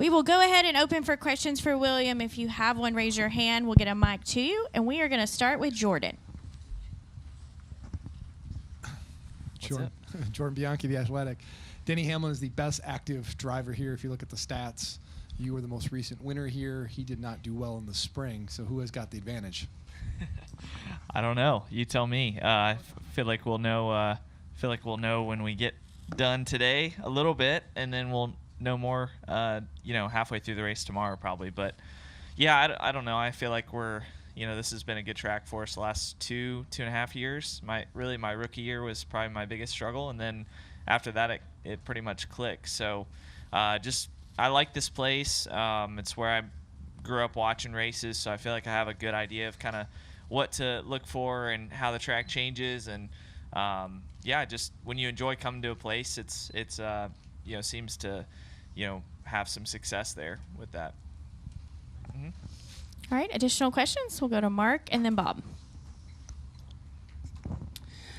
We will go ahead and open for questions for William. If you have one, raise your hand. We'll get a mic to you. And we are going to start with Jordan. Jordan Bianchi, The Athletic. Denny Hamlin is the best active driver here if you look at the stats. You were the most recent winner here. He did not do well in the spring, so who has got the advantage? I don't know. You tell me. I feel like we'll know. When we get done today a little bit, and then we'll know more. Halfway through the race tomorrow, probably. But yeah, I don't know. I feel like this has been a good track for us the last 2.5 years. My rookie year was probably my biggest struggle, and then after that, it pretty much clicked. So, I like this place. It's where I grew up watching races, so I feel like I have a good idea of kind of what to look for and how the track changes. And just when you enjoy coming to a place, it's seems to have some success there with that. Mm-hmm. All right, additional questions? We'll go to Mark and then Bob.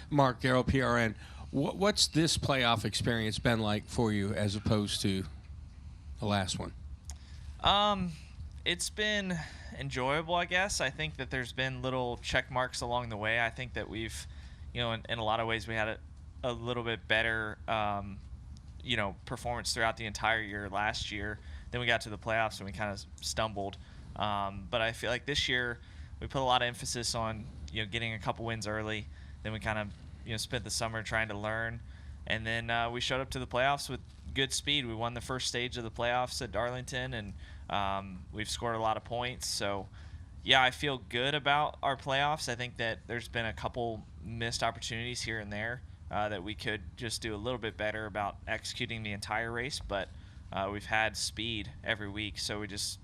Mark Garrow, PRN. What's this playoff experience been like for you as opposed to the last one? It's been enjoyable, I guess. I think that there's been little check marks along the way. I think that we've, in a lot of ways we had a little bit better, performance throughout the entire year last year. Then we got to the playoffs and we kind of stumbled. But I feel like this year we put a lot of emphasis on, getting a couple wins early. Then we kind of, spent the summer trying to learn. And then we showed up to the playoffs with good speed. We won the first stage of the playoffs at Darlington, and we've scored a lot of points. So, yeah, I feel good about our playoffs. I think that there's been a couple missed opportunities here and there that we could just do a little bit better about executing the entire race. But we've had speed every week, so we just,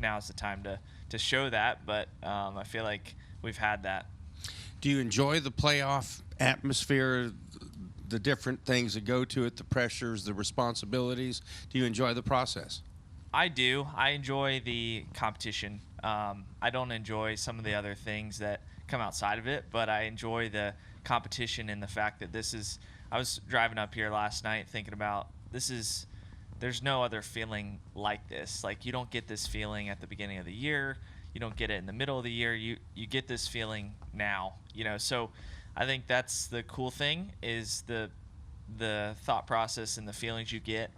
now's the time to show that. But I feel like we've had that. Do you enjoy the playoff atmosphere, the different things that go to it, the pressures, the responsibilities? Do you enjoy the process? I do. I enjoy the competition. I don't enjoy some of the other things that come outside of it, but I enjoy the competition and the fact that I was driving up here last night thinking about there's no other feeling like this. Like, you don't get this feeling at the beginning of the year. You don't get it in the middle of the year. You get this feeling now, so I think that's the cool thing is the thought process and the feelings you get,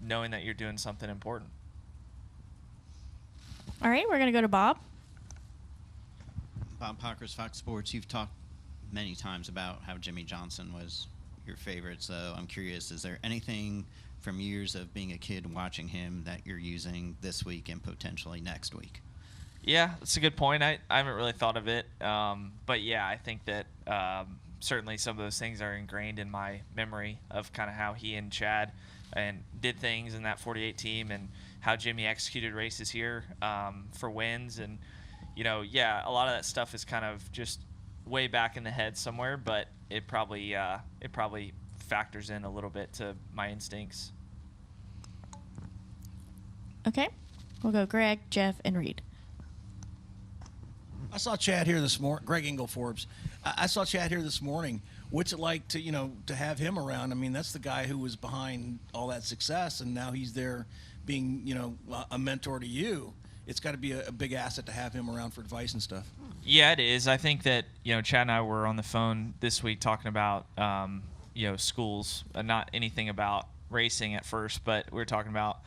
knowing that you're doing something important. All right, we're going to go to Bob. Bob Pockers, Fox Sports. You've talked many times about how Jimmy Johnson was your favorite, so I'm curious, is there anything from years of being a kid watching him that you're using this week and potentially next week? Yeah, that's a good point. I haven't really thought of it. But, yeah, I think that certainly some of those things are ingrained in my memory of kind of how he and Chad and did things in that 48 team and how Jimmy executed races here for wins. And, a lot of that stuff is kind of just way back in the head somewhere, but it probably factors in a little bit to my instincts. Okay. We'll go Greg, Jeff, and Reed. I saw Chad here this morning. Greg Engel, Forbes. I saw Chad here this morning. What's it like to have him around? I mean, that's the guy who was behind all that success, and now he's there being, a mentor to you. It's got to be a big asset to have him around for advice and stuff. Yeah, it is. I think that, Chad and I were on the phone this week talking about, schools, not anything about racing at first, but we were talking about,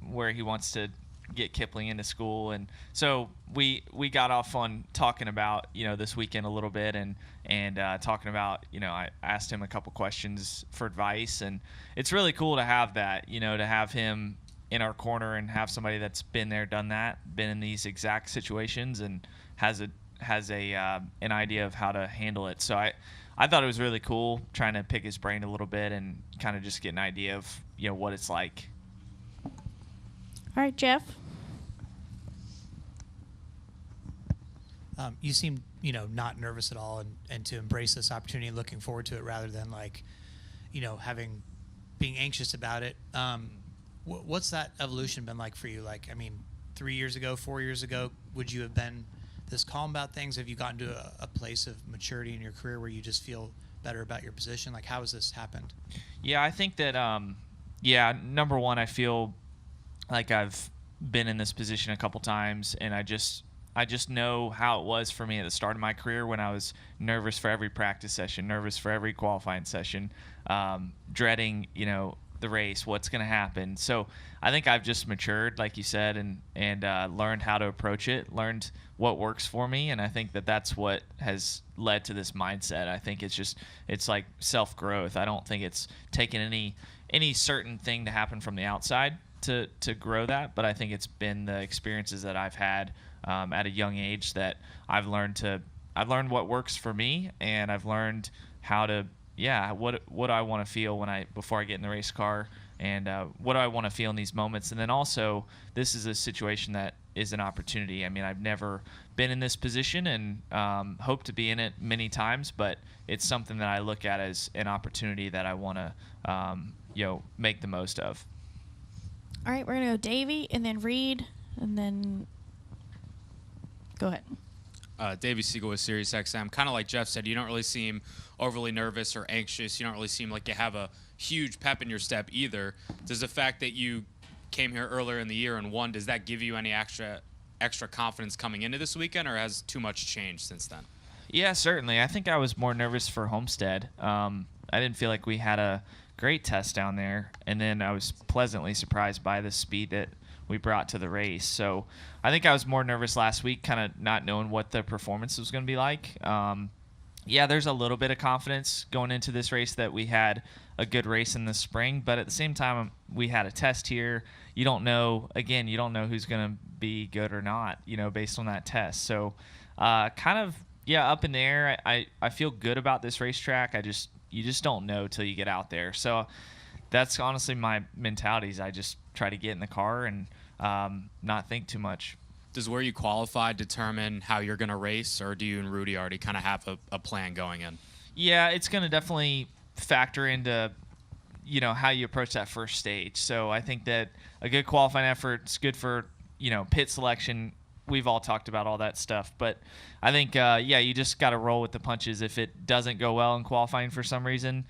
where he wants to get Kipling into school. And so we got off on talking about, this weekend a little bit and talking about, I asked him a couple questions for advice, and it's really cool to have that, to have him in our corner and have somebody that's been there, done that, been in these exact situations and has an idea of how to handle it. So I thought it was really cool trying to pick his brain a little bit and kind of just get an idea of, what it's like. All right, Jeff. You seem, not nervous at all and to embrace this opportunity and looking forward to it rather than being anxious about it. What's that evolution been like for you? 3 years ago, 4 years ago, would you have been this calm about things? Have you gotten to a place of maturity in your career where you just feel better about your position? How has this happened? Yeah, I think that yeah, number one, I feel like I've been in this position a couple times, and I just know how it was for me at the start of my career when I was nervous for every practice session, nervous for every qualifying session, dreading, the race, what's going to happen. So I think I've just matured, like you said, and learned how to approach it, learned what works for me, and I think that's what has led to this mindset. I think it's like self-growth. I don't think it's taken any certain thing to happen from the outside to grow that, but I think it's been the experiences that I've had at a young age that I've learned what works for me, and I've learned how to what I want to feel before I get in the race car, and what do I want to feel in these moments. And then also, this is a situation that is an opportunity. I mean, I've never been in this position, and hope to be in it many times, but it's something that I look at as an opportunity that I want to make the most of. All right, we're going to go Davey and then Reed, and then go ahead. Davey Siegel with SiriusXM. Kind of like Jeff said, you don't really seem overly nervous or anxious. You don't really seem like you have a huge pep in your step either. Does the fact that you came here earlier in the year and won, does that give you any extra confidence coming into this weekend, or has too much changed since then? Yeah, certainly. I think I was more nervous for Homestead. I didn't feel like we had a great test down there, and then I was pleasantly surprised by the speed that we brought to the race. So I think I was more nervous last week, kind of not knowing what the performance was going to be like. There's a little bit of confidence going into this race that we had a good race in the spring, but at the same time, we had a test here. You don't know who's going to be good or not, based on that test. So up in the air. I feel good about this racetrack. You just don't know till you get out there. So that's honestly my mentality. Is I just try to get in the car and not think too much. Does where you qualify determine how you're going to race, or do you and Rudy already kind of have a plan going in? Yeah, it's going to definitely factor into, how you approach that first stage. So I think that a good qualifying effort is good for, pit selection. We've all talked about all that stuff. But I think, you just got to roll with the punches. If it doesn't go well in qualifying for some reason,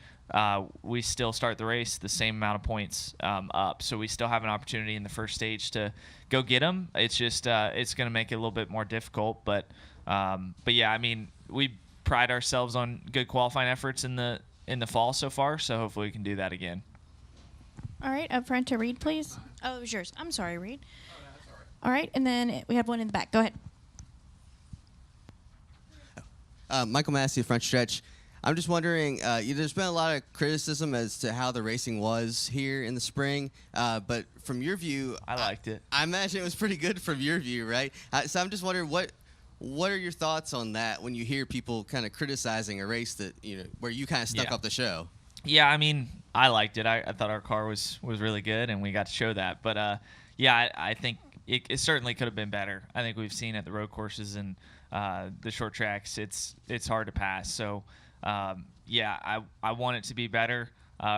we still start the race the same amount of points up. So we still have an opportunity in the first stage to go get them. It's just it's going to make it a little bit more difficult. But yeah, I mean, we pride ourselves on good qualifying efforts in the fall so far. So hopefully we can do that again. All right, up front to Reed, please. Oh, it was yours. I'm sorry, Reed. Oh, no, that's all right, and then we have one in the back. Go ahead. Michael Massey, front stretch. I'm just wondering, there's been a lot of criticism as to how the racing was here in the spring, but from your view, I liked it. I imagine it was pretty good from your view, right? So I'm just wondering, what are your thoughts on that when you hear people kind of criticizing a race that, where you kind of stuck up the show? Yeah, I mean, I liked it. I thought our car was really good, and we got to show that. But, I think it certainly could have been better. I think we've seen at the road courses and the short tracks, it's hard to pass. So, I want it to be better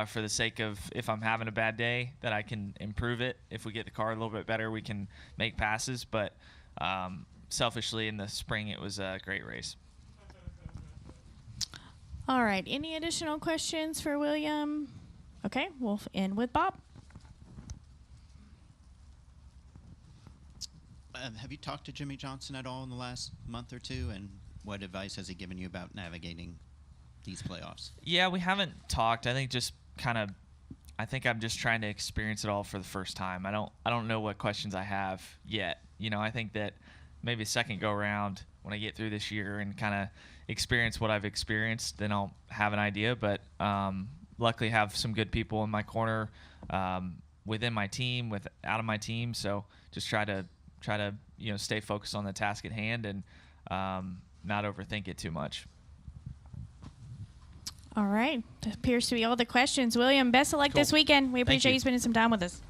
for the sake of if I'm having a bad day that I can improve it. If we get the car a little bit better, we can make passes. But selfishly, in the spring, it was a great race. All right. Any additional questions for William? Okay, we'll end with Bob. Have you talked to Jimmy Johnson at all in the last month or two, and what advice has he given you about navigating these playoffs? Yeah, we haven't talked. I think I'm just trying to experience it all for the first time. I don't know what questions I have yet. I think that maybe a second go around when I get through this year and kind of experience what I've experienced, then I'll have an idea. But luckily have some good people in my corner, within my team, out of my team. So just try to stay focused on the task at hand and not overthink it too much. All right. That appears to be all the questions. William, best of luck this weekend. We appreciate you spending some time with us.